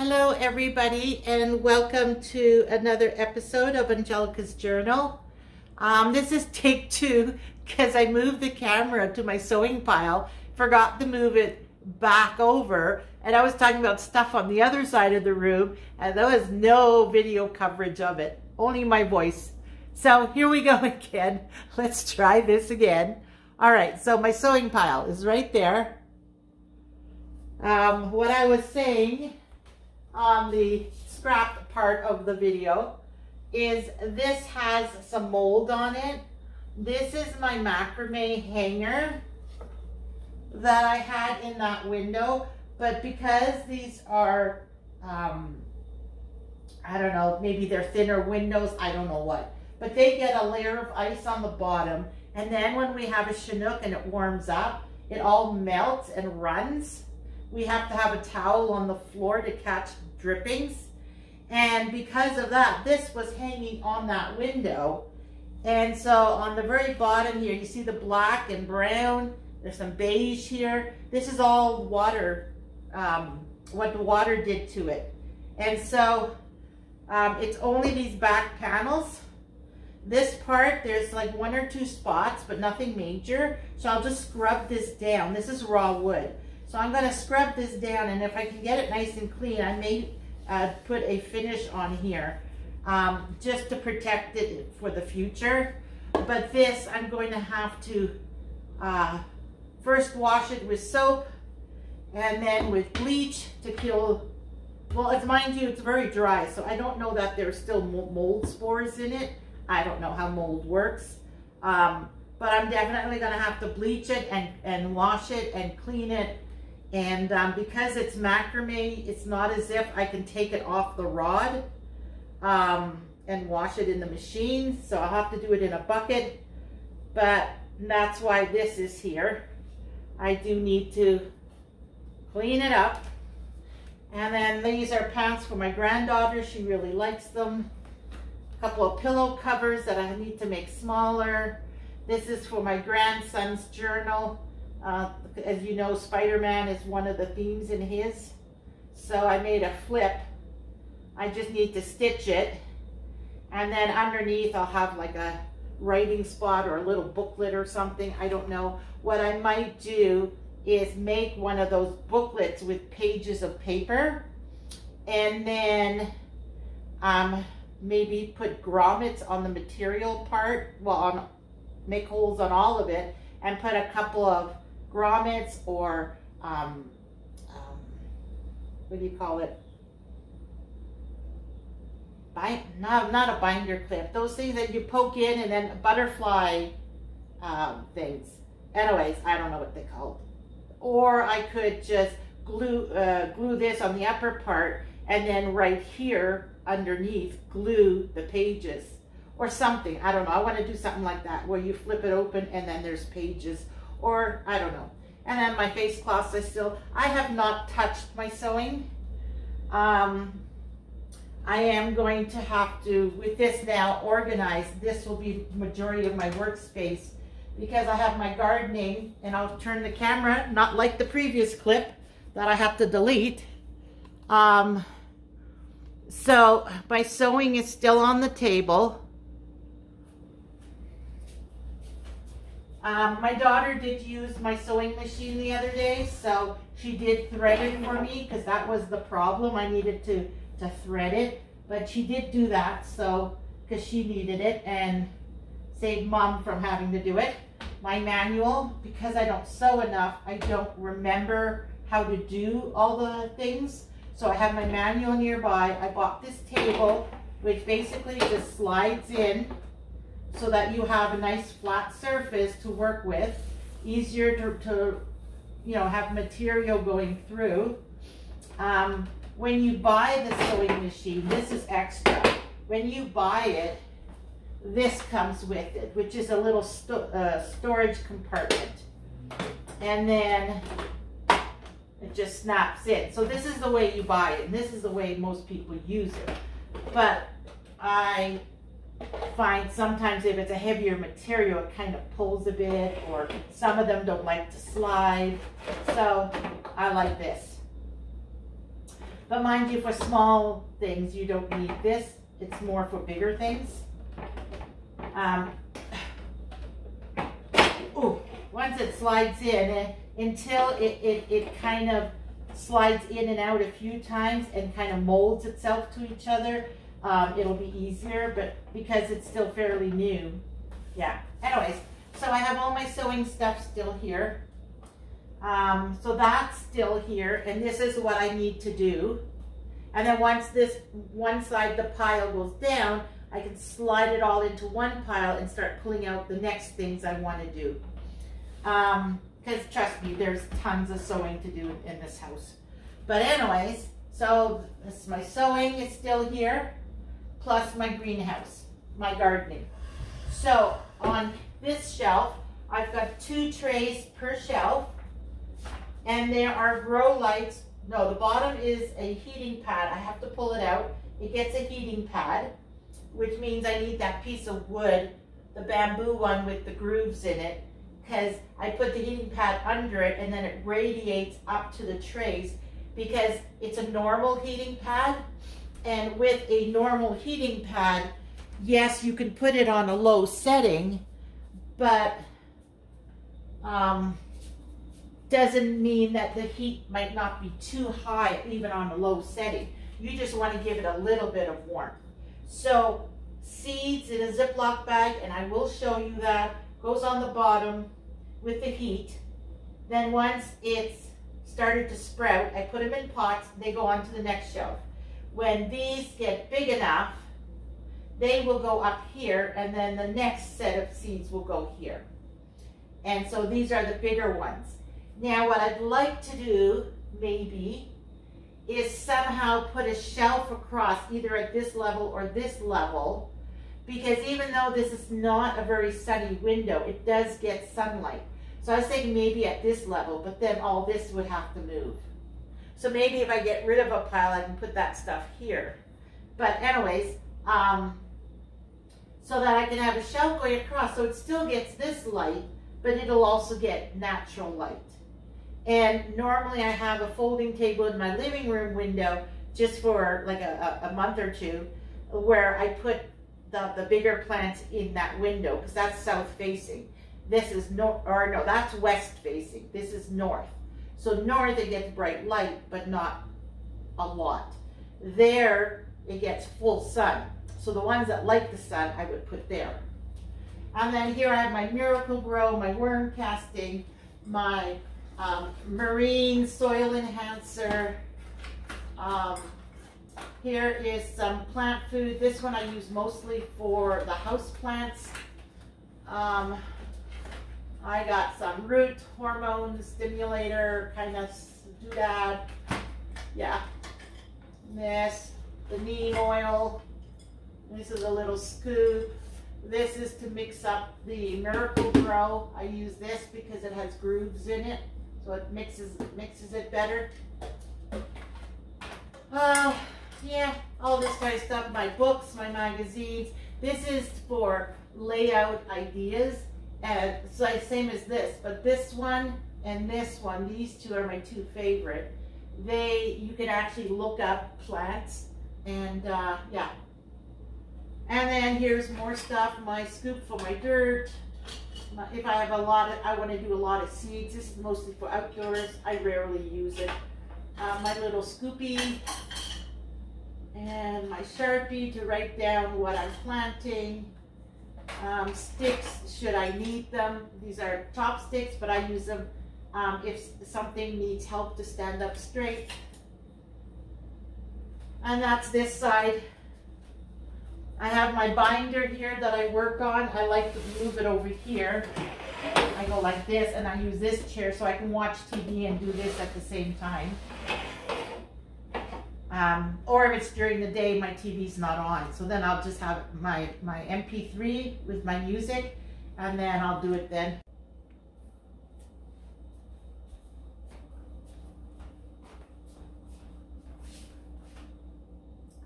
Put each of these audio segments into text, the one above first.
Hello everybody, and welcome to another episode of Angelika's Journal. This is take 2 because I moved the camera to my sewing pile, forgot to move it back over, and I was talking about stuff on the other side of the room, and there was no video coverage of it, only my voice. So here we go again. Let's try this again. All right, so my sewing pile is right there. What I was saying on the scrap part of the video is this has some mold on it. This is my macrame hanger that I had in that window, but because these are I don't know, maybe they're thinner windows, I don't know what, but they get a layer of ice on the bottom, and then when we have a Chinook and it warms up, it all melts and runs. We have to have a towel on the floor to catch drippings. And because of that, this was hanging on that window. And so on the very bottom here, you see the black and brown. There's some beige here. This is all water, what the water did to it. And so it's only these back panels. This part, there's like 1 or 2 spots, but nothing major. So I'll just scrub this down. This is raw wood. So I'm going to scrub this down, and if I can get it nice and clean, I may put a finish on here just to protect it for the future. But this, I'm going to have to first wash it with soap and then with bleach to kill, well, it's, mind you, it's very dry, so I don't know that there's still mold spores in it. I don't know how mold works. But I'm definitely going to have to bleach it and wash it and clean it. And because it's macrame, it's not as if I can take it off the rod and wash it in the machine. So I'll have to do it in a bucket. But that's why this is here. I do need to clean it up. And then these are pants for my granddaughter. She really likes them. A couple of pillow covers that I need to make smaller. This is for my grandson's journal. As you know, Spider-Man is one of the themes in his. So I made a flip. I just need to stitch it. And then underneath I'll have like a writing spot or a little booklet or something. I don't know. What I might do is make one of those booklets with pages of paper. And then maybe put grommets on the material part. Well, make holes on all of it and put a couple of grommets or what do you call it? Not a binder clip. Those things that you poke in and then butterfly things. Anyways, I don't know what they're called. Or I could just glue this on the upper part and then right here underneath glue the pages or something. I don't know. I want to do something like that where you flip it open and then there's pages. Or I don't know. And then my face cloths, I have not touched my sewing. I am going to have to, with this now, organize. This will be the majority of my workspace because I have my gardening, and I'll turn the camera, not like the previous clip that I have to delete. So my sewing is still on the table. My daughter did use my sewing machine the other day, so she did thread it for me because that was the problem. I needed to thread it, but she did do that, so because she needed it and saved Mom from having to do it. My manual, because I don't sew enough, I don't remember how to do all the things, so I have my manual nearby. I bought this table, which basically just slides in so that you have a nice flat surface to work with, easier to you know, have material going through. When you buy the sewing machine, this is extra. When you buy it, this comes with it, which is a little storage compartment. And then it just snaps in. So this is the way you buy it, and this is the way most people use it. But I find sometimes if it's a heavier material, it kind of pulls a bit, or some of them don't like to slide. So I like this. But mind you, for small things, you don't need this. It's more for bigger things. Once it slides in, until it kind of slides in and out a few times and kind of molds itself to each other, it'll be easier, but because it's still fairly new. Yeah, anyways, so I have all my sewing stuff still here. So that's still here, and this is what I need to do. And then once this one side, the pile goes down, I can slide it all into one pile and start pulling out the next things I want to do. Because trust me, there's tons of sewing to do in this house. But anyways, so this is my sewing is still here, plus my greenhouse, my gardening. So on this shelf, I've got 2 trays per shelf, and there are grow lights. No, the bottom is a heating pad. I have to pull it out. It gets a heating pad, which means I need that piece of wood, the bamboo one with the grooves in it, because I put the heating pad under it and then it radiates up to the trays, because it's a normal heating pad. And with a normal heating pad, yes, you can put it on a low setting, but doesn't mean that the heat might not be too high even on a low setting. You just want to give it a little bit of warmth. So seeds in a Ziploc bag, and I will show you that, goes on the bottom with the heat. Then once it's started to sprout, I put them in pots, they go on to the next shelf. When these get big enough, they will go up here, and then the next set of seeds will go here. And so these are the bigger ones. Now what I'd like to do, maybe, is somehow put a shelf across, either at this level or this level, because even though this is not a very sunny window, it does get sunlight. So I was thinking maybe at this level, but then all this would have to move. So maybe if I get rid of a pile, I can put that stuff here. But anyways, so that I can have a shelf going across, so it still gets this light, but it'll also get natural light. And normally I have a folding table in my living room window just for like a month or two, where I put the bigger plants in that window, because that's south facing. This is that's west facing. This is north. So north it gets bright light, but not a lot. There it gets full sun. So the ones that like the sun, I would put there. And then here I have my Miracle Grow, my worm casting, my marine soil enhancer. Here is some plant food. This one I use mostly for the house plants. I got some root hormone stimulator kind of doodad. Yeah. This, the neem oil. This is a little scoop. This is to mix up the Miracle Grow. I use this because it has grooves in it, so it mixes it better. Yeah, all this kind of stuff. My books, my magazines. This is for layout ideas. And so same as this, but this one and this one, these two are my 2 favorite. You can actually look up plants, and yeah. And then here's more stuff, my scoop for my dirt. If I have I want to do a lot of seeds. This is mostly for outdoors. I rarely use it. My little scoopy, and my Sharpie to write down what I'm planting. Sticks, should I need them. These are chopsticks, but I use them if something needs help to stand up straight. And that's this side. I have my binder here that I work on. I like to move it over here. I go like this, and I use this chair so I can watch TV and do this at the same time. Or if it's during the day, my TV's not on. So then I'll just have my MP3 with my music, and then I'll do it then.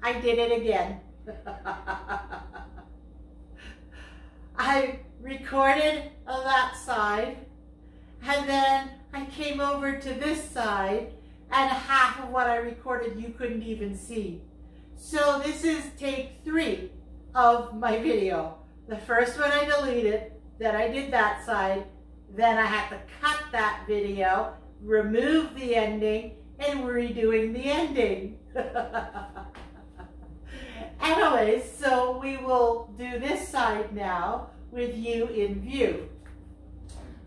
I did it again. I recorded on that side, and then I came over to this side and half of what I recorded you couldn't even see. So this is take 3 of my video. The first one I deleted, then I did that side, then I had to cut that video, remove the ending, and redoing the ending. Anyways, so we will do this side now with you in view.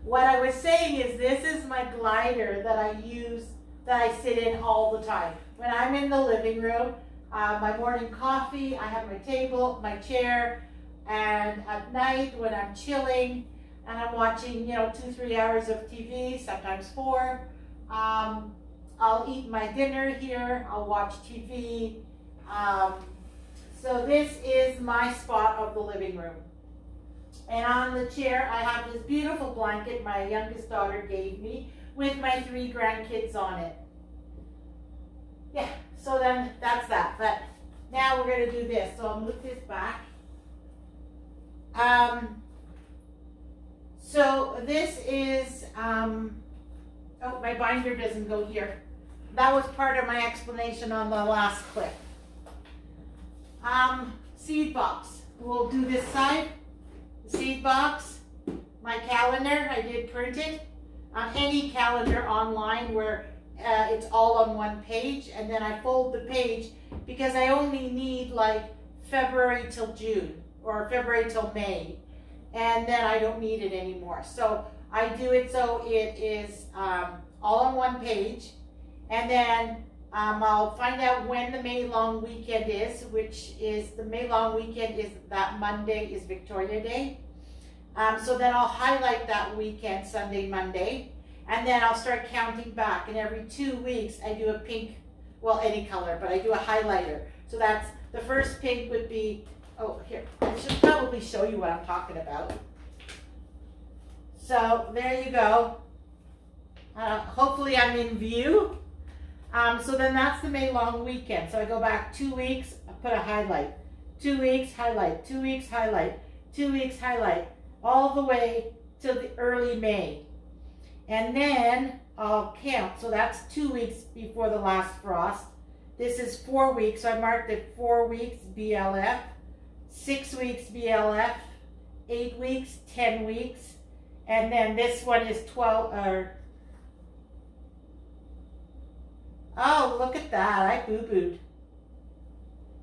What I was saying is this is my glider that I use, that I sit in all the time. When I'm in the living room, my morning coffee, I have my table, my chair, and at night when I'm chilling and I'm watching, 2-3 hours of TV, sometimes 4, I'll eat my dinner here, I'll watch TV. So this is my spot of the living room. And on the chair, I have this beautiful blanket my youngest daughter gave me with my 3 grandkids on it. Yeah, so then that's that. But now we're going to do this. So I'll move this back. So this is, oh, my binder doesn't go here. That was part of my explanation on the last clip. Seed box. We'll do this side. The seed box. My calendar, I did print it. Any calendar online where it's all on one page, and then I fold the page because I only need like February till June or February till May, and then I don't need it anymore. So I do it so it is all on one page, and then I'll find out when the May long weekend is, which is the May long weekend is that Monday is Victoria Day. So then I'll highlight that weekend, Sunday, Monday, and then I'll start counting back. And every 2 weeks I do a pink, well, any color, but I do a highlighter. So that's, the first pink would be, oh, here, I should probably show you what I'm talking about. So there you go. Hopefully I'm in view. So then that's the May long weekend. So I go back 2 weeks, I put a highlight. 2 weeks, highlight. 2 weeks, highlight. 2 weeks, highlight. All the way till the early May. And then I'll count. So that's 2 weeks before the last frost. This is 4 weeks. So I marked it 4 weeks, BLF. 6 weeks, BLF. 8 weeks, 10 weeks. And then this one is 12, oh, look at that. I boo-booed.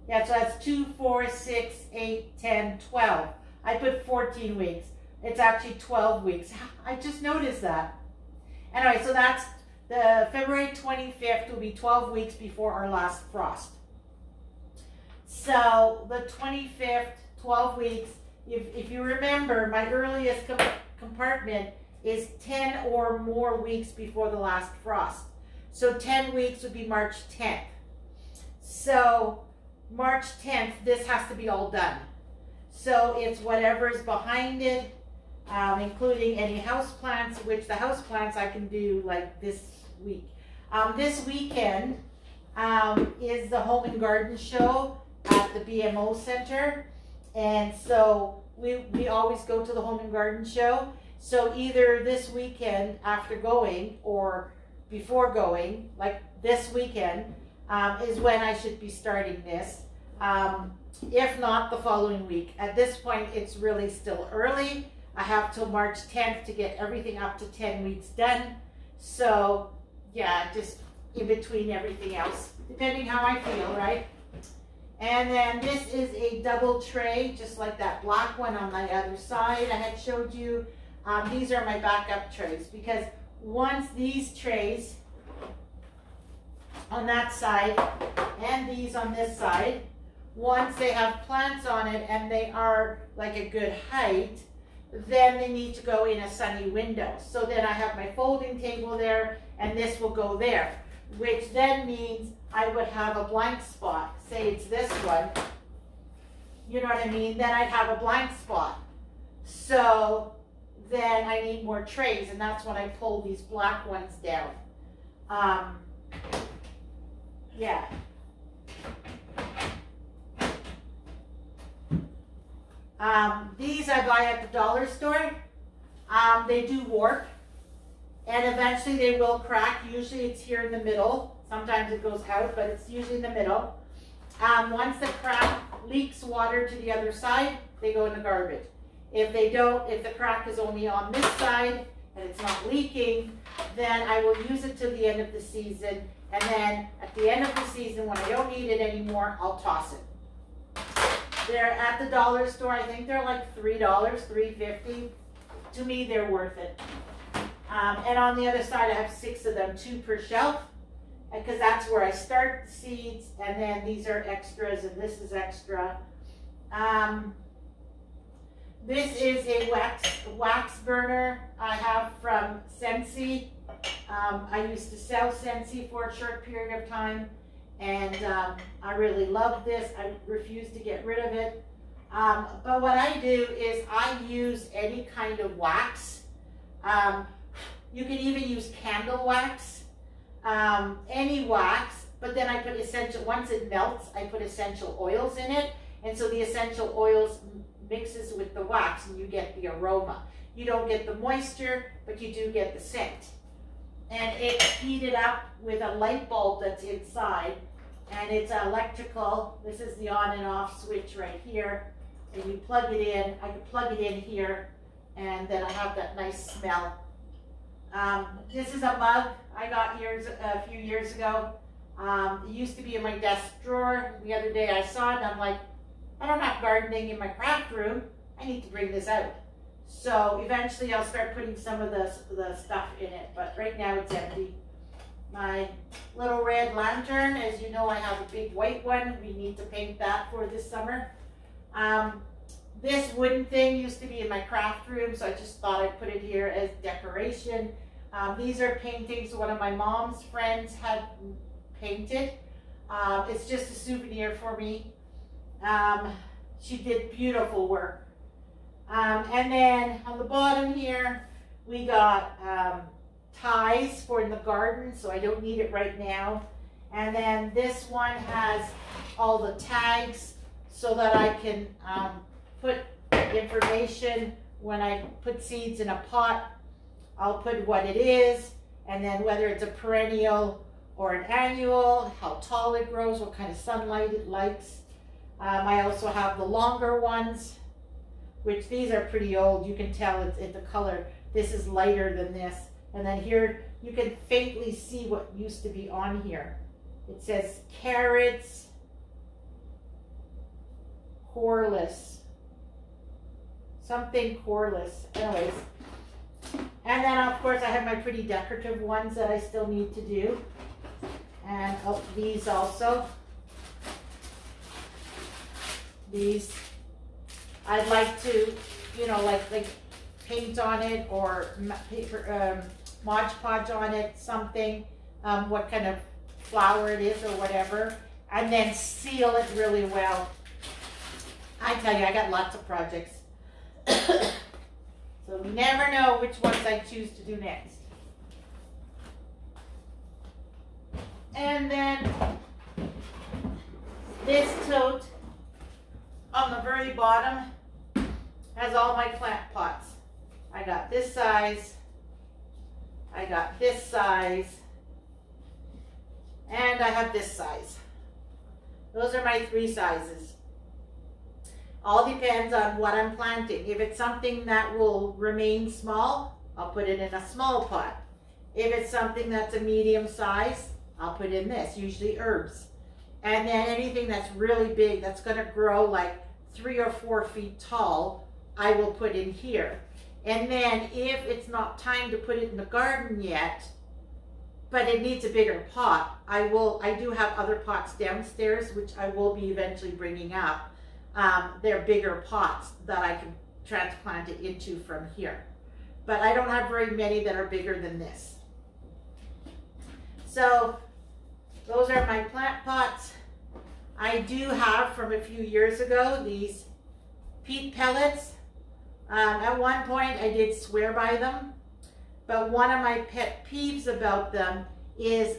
Yeah, so that's 2, 4, 6, 8, 10, 12. I put 14 weeks. It's actually 12 weeks. I just noticed that. Anyway, so that's the February 25th will be 12 weeks before our last frost. So the 25th, 12 weeks, if you remember, my earliest compartment is 10 or more weeks before the last frost. So 10 weeks would be March 10th. So March 10th, this has to be all done. So it's whatever's behind it, including any house plants, which the house plants I can do like this week. This weekend is the Home and Garden Show at the BMO Center. And so we always go to the Home and Garden Show. So either this weekend after going or before going, like this weekend, is when I should be starting this. If not, the following week. At this point, it's really still early. I have till March 10th to get everything up to 10 weeks done. So, yeah, just in between everything else, depending how I feel, right? And then this is a double tray, just like that black one on my other side I had showed you. These are my backup trays, because once these trays on that side and these on this side, once they have plants on it and they are like a good height, then they need to go in a sunny window. So then I have my folding table there, and this will go there, which then means I would have a blank spot. Say it's this one, you know what I mean? Then I'd have a blank spot. So then I need more trays, and that's when I pull these black ones down. Yeah. These I buy at the dollar store. They do warp, and eventually they will crack. Usually it's here in the middle. Sometimes it goes out, but it's usually in the middle. Once the crack leaks water to the other side, they go in the garbage. If they don't, if the crack is only on this side and it's not leaking, then I will use it till the end of the season. And then at the end of the season, when I don't need it anymore, I'll toss it. They're at the dollar store. I think they're like $3, $3.50. To me, they're worth it. And on the other side, I have 6 of them, 2 per shelf, because that's where I start the seeds. And then these are extras, and this is extra. This is a wax burner I have from Scentsy. I used to sell Scentsy for a short period of time, and I really love this. I refuse to get rid of it. But what I do is I use any kind of wax. You can even use candle wax, any wax, but then I put essential, once it melts, I put essential oils in it. And so the essential oils mixes with the wax and you get the aroma. You don't get the moisture, but you do get the scent. And it's heated up with a light bulb that's inside, and it's electrical. This is the on and off switch right here. And you plug it in. I can plug it in here, and then I have that nice smell. This is a mug I got a few years ago. It used to be in my desk drawer. The other day I saw it and I'm like, I don't have gardening in my craft room. I need to bring this out. So eventually I'll start putting some of the stuff in it, but right now it's empty. My little red lantern, as you know, I have a big white one. We need to paint that for this summer. This wooden thing used to be in my craft room, so I just thought I'd put it here as decoration. These are paintings one of my mom's friends had painted. It's just a souvenir for me. She did beautiful work. And then on the bottom here, we got ties for in the garden, so I don't need it right now. And then this one has all the tags so that I can put information when I put seeds in a pot. I'll put what it is, and then whether it's a perennial or an annual, how tall it grows, what kind of sunlight it likes. I also have the longer ones, which these are pretty old. You can tell it's the color. This is lighter than this. And then here you can faintly see what used to be on here. It says carrots, coreless, something coreless. Anyways. And then of course I have my pretty decorative ones that I still need to do. And these also. These, I'd like to, you know, like paint on it or paper, Mod Podge on it, something, what kind of flower it is or whatever, and then seal it really well. I tell you, I got lots of projects. So we never know which ones I choose to do next. And then this tote on the very bottom has all my plant pots. I got this size, I got this size, and I have this size. Those are my 3 sizes. All depends on what I'm planting. If it's something that will remain small, I'll put it in a small pot. If it's something that's a medium size, I'll put in this, usually herbs. And then anything that's really big, that's gonna grow like 3 or 4 feet tall, I will put in here. And then if it's not time to put it in the garden yet, but it needs a bigger pot, I do have other pots downstairs, which I will be eventually bringing up. They're bigger pots that I can transplant it into from here. But I don't have very many that are bigger than this. So those are my plant pots. I do have from a few years ago these peat pellets. At one point I did swear by them, but one of my pet peeves about them is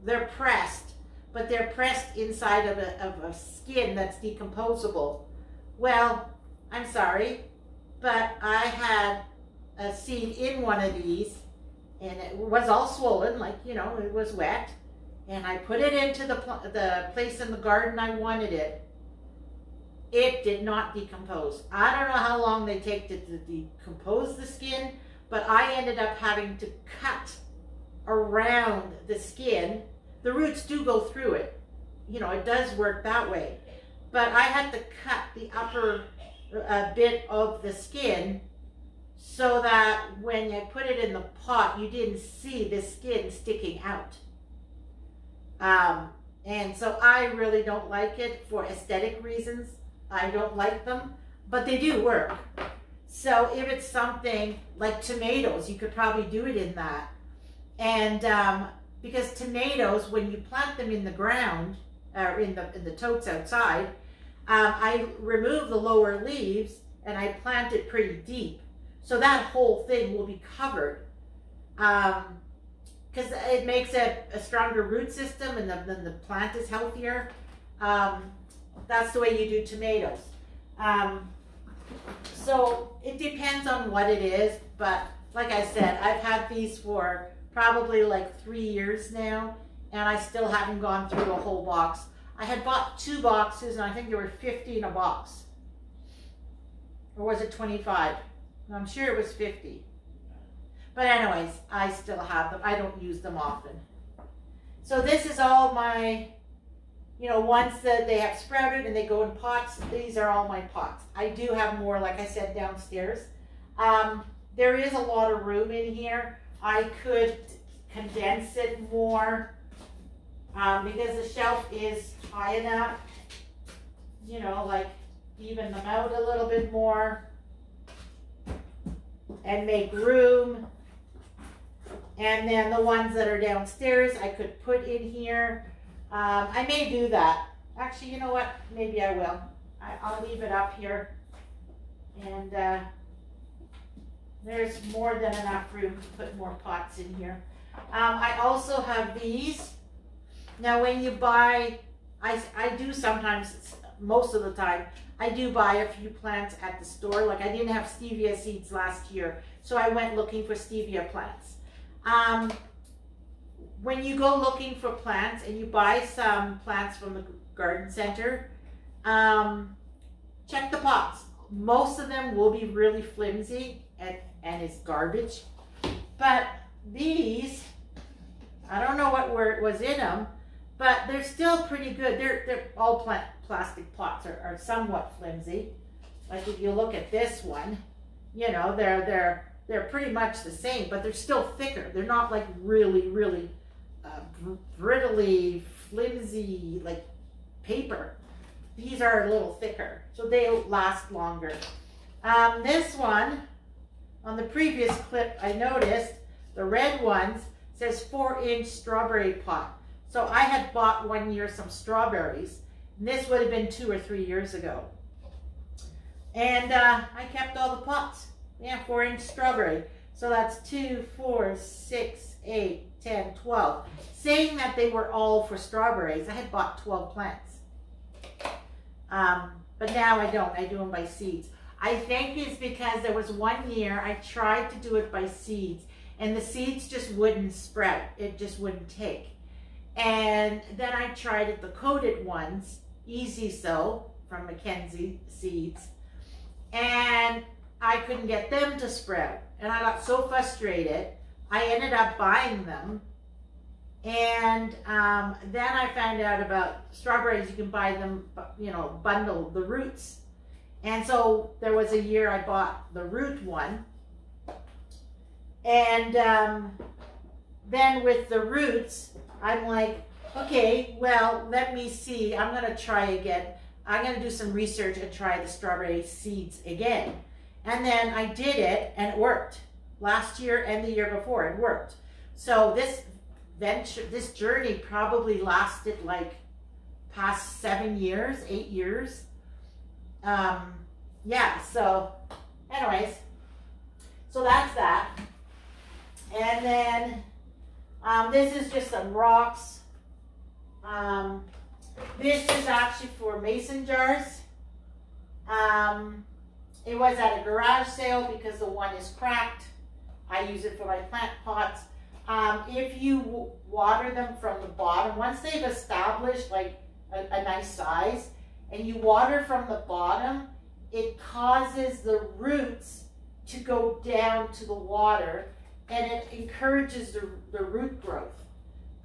they're pressed, but they're pressed inside of a skin that's decomposable. Well, I'm sorry, but I had a seed in one of these, and it was all swollen, like, you know, it was wet. And I put it into the place in the garden I wanted it. It did not decompose. I don't know how long they take to decompose the skin, but I ended up having to cut around the skin. The roots do go through it. You know, it does work that way. But I had to cut the upper bit of the skin so that when I put it in the pot, you didn't see the skin sticking out. And so I really don't like it for aesthetic reasons. I don't like them, but they do work. So if it's something like tomatoes, you could probably do it in that. And because tomatoes, when you plant them in the ground, or in the totes outside, I remove the lower leaves and I plant it pretty deep. So that whole thing will be covered. Because it makes a stronger root system, and then the plant is healthier. That's the way you do tomatoes. So it depends on what it is, but like I said, I've had these for probably like 3 years now, and I still haven't gone through a whole box. I had bought 2 boxes, and I think there were 50 in a box. Or was it 25? I'm sure it was 50. But anyways, I still have them. I don't use them often. So this is all my, you know, ones that they have sprouted and they go in pots. These are all my pots. I do have more, like I said, downstairs. There is a lot of room in here. I could condense it more because the shelf is high enough, you know, like even them out a little bit more and make room. And then the ones that are downstairs, I could put in here. I may do that. Actually, you know what? Maybe I will. I'll leave it up here. And there's more than enough room to put more pots in here. I also have these. Now, when you buy, I do sometimes, most of the time, I do buy a few plants at the store. Like I didn't have stevia seeds last year, so I went looking for stevia plants. When you go looking for plants and you buy some plants from the garden center, check the pots. Most of them will be really flimsy and it's garbage. But these, I don't know what was in them, but they're still pretty good. They're all plastic pots are somewhat flimsy. Like if you look at this one, you know, they're pretty much the same, but they're still thicker. They're not like really brittly, flimsy, like paper. These are a little thicker, so they'll last longer. This one, on the previous clip, I noticed the red ones says 4-inch strawberry pot. So I had bought one year some strawberries, and this would have been 2 or 3 years ago. And I kept all the pots. Yeah, 4-inch strawberry. So that's 2, 4, 6, 8, 10, 12. Saying that they were all for strawberries, I had bought 12 plants. But now I don't. I do them by seeds. I think it's because there was one year I tried to do it by seeds, and the seeds just wouldn't sprout. It just wouldn't take. And then I tried it, the coated ones, Easy So, from Mackenzie Seeds, and I couldn't get them to sprout. And I got so frustrated, I ended up buying them. And then I found out about strawberries. You can buy them, you know, bundle the roots. And so there was a year I bought the root one. And then with the roots, I'm like, okay, well, let me see. I'm going to try again. I'm going to do some research and try the strawberry seeds again. And then I did it, and it worked. Last year and the year before, it worked. So this venture, this journey probably lasted like past 7 years, 8 years. Yeah, so anyways, so that's that. And then this is just some rocks. This is actually for mason jars. It was at a garage sale because the one is cracked. I use it for my plant pots. If you water them from the bottom, once they've established like a nice size, and you water from the bottom, it causes the roots to go down to the water, and it encourages the root growth.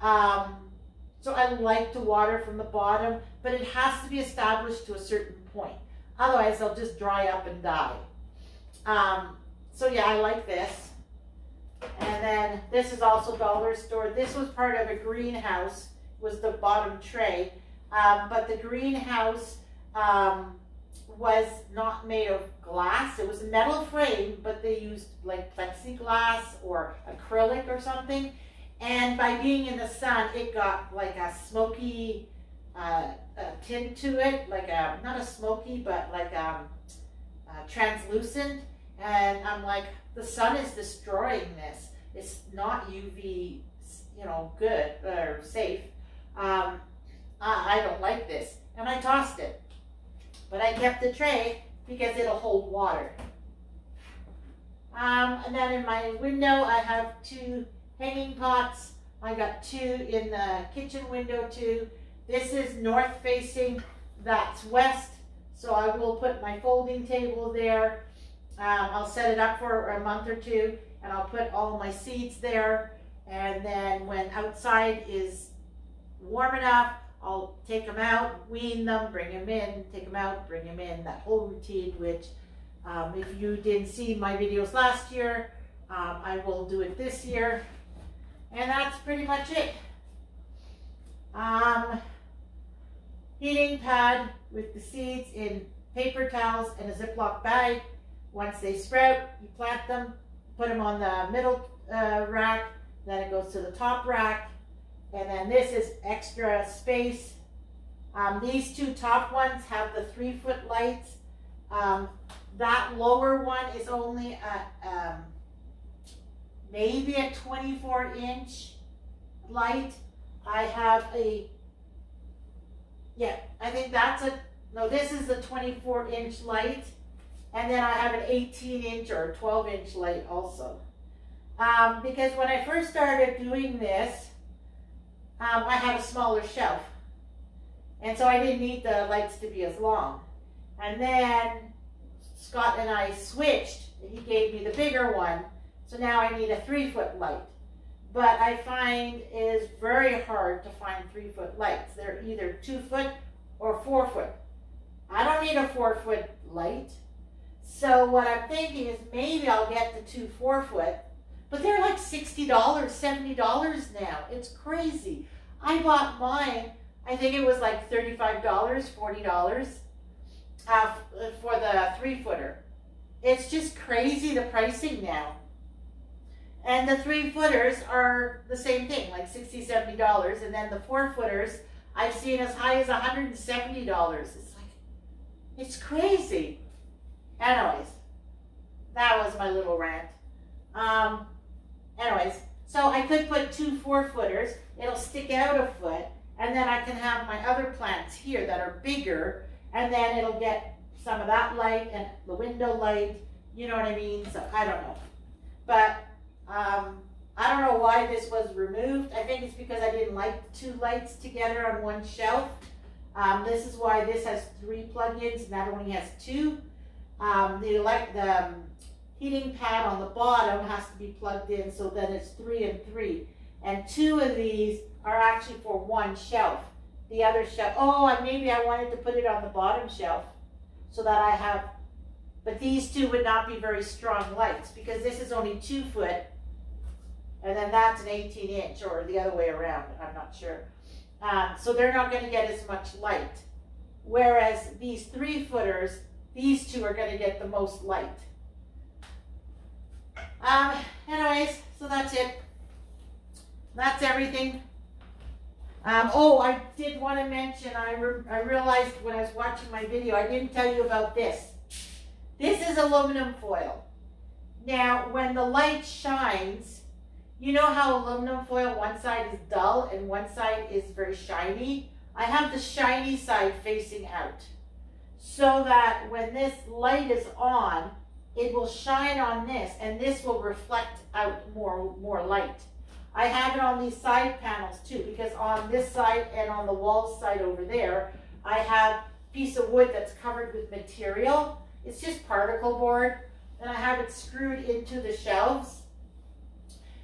So I like to water from the bottom, but it has to be established to a certain point. Otherwise, they'll just dry up and die. So yeah, I like this. And then this is also dollar store. This was part of a greenhouse, was the bottom tray. But the greenhouse was not made of glass. It was a metal frame, but they used like plexiglass or acrylic or something. And by being in the sun, it got like a smoky tint to it, like a, not a smoky, but like translucent. And I'm like, the sun is destroying this. It's not UV, you know, good or safe. I don't like this. And I tossed it. But I kept the tray because it'll hold water. And then in my window, I have 2 hanging pots. I got 2 in the kitchen window too. This is north facing, that's west. So I will put my folding table there. I'll set it up for a month or 2, and I'll put all my seeds there. And then when outside is warm enough, I'll take them out, wean them, bring them in, take them out, bring them in, that whole routine, which if you didn't see my videos last year, I will do it this year. And that's pretty much it. Heating pad with the seeds in paper towels and a Ziploc bag. Once they sprout, you plant them, put them on the middle rack, then it goes to the top rack. And then this is extra space. These 2 top ones have the 3-foot lights. That lower one is only a, maybe a 24-inch light. I have a, yeah, I think that's a, no, this is the 24-inch light. And then I have an 18-inch or 12-inch light also. Because when I first started doing this, I had a smaller shelf. And so I didn't need the lights to be as long. And then Scott and I switched. He gave me the bigger one. So now I need a 3-foot light. But I find it is very hard to find 3-foot lights. They're either 2-foot or 4-foot. I don't need a 4-foot light. So what I'm thinking is maybe I'll get the 2 4-foot. But they're like $60, $70 now. It's crazy. I bought mine, I think it was like $35, $40 for the 3-footer. It's just crazy, the pricing now. And the 3-footers are the same thing, like $60, $70. And then the 4-footers, I've seen as high as $170. It's like, it's crazy. Anyways, that was my little rant. Anyways, so I could put 2 4-footers. It'll stick out a foot, and then I can have my other plants here that are bigger, and then it'll get some of that light and the window light. You know what I mean? So I don't know, but I don't know why this was removed. I think it's because I didn't like the 2 lights together on one shelf. This is why this has 3 plug-ins and that only has 2. The heating pad on the bottom has to be plugged in, so then it's 3 and 3. And 2 of these are actually for one shelf. The other shelf, oh, maybe I wanted to put it on the bottom shelf so that I have, but these 2 would not be very strong lights because this is only 2 foot and then that's an 18-inch or the other way around, I'm not sure. So they're not going to get as much light. Whereas these 3-footers, these 2 are going to get the most light. Anyways, so that's it. That's everything. Oh, I did want to mention, I realized when I was watching my video, I didn't tell you about this. This is aluminum foil. Now, when the light shines, you know how aluminum foil, one side is dull and one side is very shiny? I have the shiny side facing out. so that when this light is on, it will shine on this, and this will reflect out more light. I have it on these side panels too, because on this side and on the wall side over there, I have a piece of wood that's covered with material. It's just particle board, and I have it screwed into the shelves.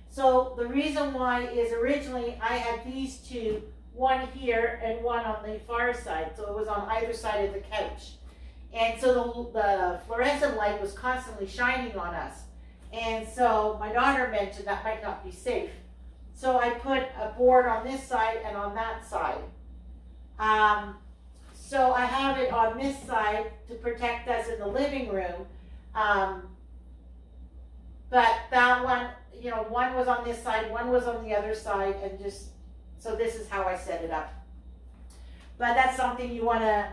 So the reason why is originally I had these two, one here and one on the far side, so it was on either side of the couch. And so the fluorescent light was constantly shining on us. And so my daughter mentioned that might not be safe. So I put a board on this side and on that side. So I have it on this side to protect us in the living room. But that one, you know, one was on this side, one was on the other side, and just, so this is how I set it up. But that's something you want to,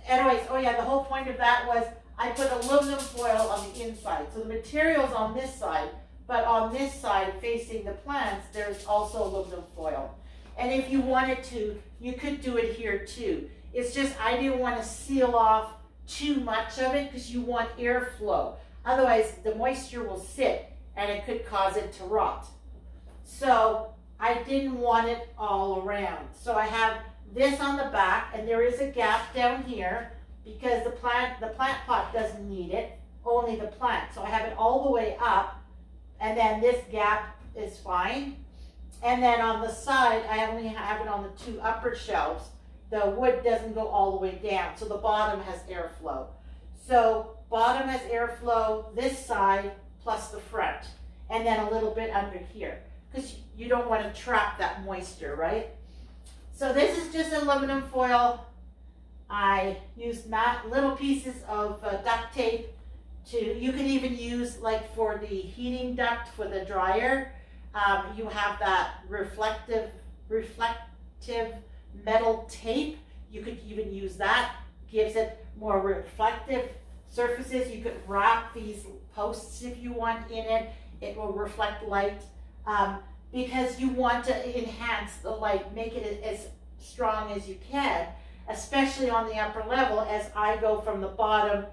anyways, oh yeah, the whole point of that was I put aluminum foil on the inside. So the material's on this side, but on this side facing the plants, there's also aluminum foil. And if you wanted to, you could do it here too. It's just I didn't want to seal off too much of it because you want airflow. Otherwise, the moisture will sit and it could cause it to rot. So I didn't want it all around. So I have this on the back, and there is a gap down here because the plant pot doesn't need it, only the plant. So I have it all the way up, and then this gap is fine. And then on the side, I only have it on the two upper shelves. The wood doesn't go all the way down, so the bottom has airflow. So bottom has airflow, this side plus the front, and then a little bit under here, because you don't want to trap that moisture, right? So this is just aluminum foil. I used little pieces of duct tape you can even use, like for the heating duct for the dryer, you have that reflective metal tape. You could even use that, gives it more reflective surfaces. You could wrap these posts if you want in it. It will reflect light because you want to enhance the light, make it as strong as you can, especially on the upper level. As I go from the bottom,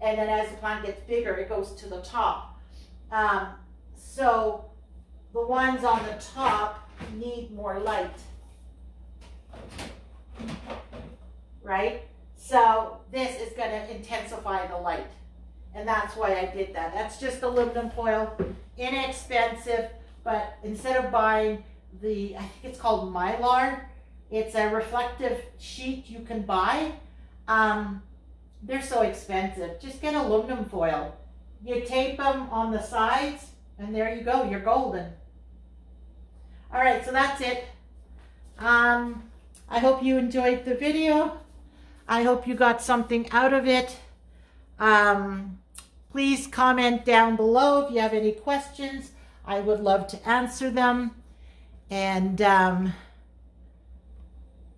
and then as the plant gets bigger, it goes to the top. So the ones on the top need more light, right? So this is going to intensify the light, and that's why I did that. That's just aluminum foil, inexpensive, but instead of buying the, I think it's called Mylar, it's a reflective sheet you can buy. They're so expensive. Just get aluminum foil. You tape them on the sides, and there you go, you're golden. All right, so that's it. I hope you enjoyed the video. I hope you got something out of it. Please comment down below if you have any questions. I would love to answer them. And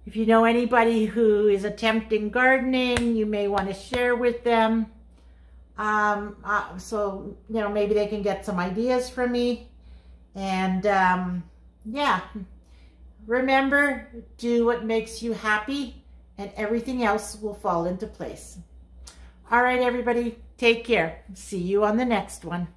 if you know anybody who is attempting gardening, you may want to share with them. So, you know, maybe they can get some ideas from me. And yeah, remember, do what makes you happy, and everything else will fall into place. All right, everybody, take care. See you on the next one.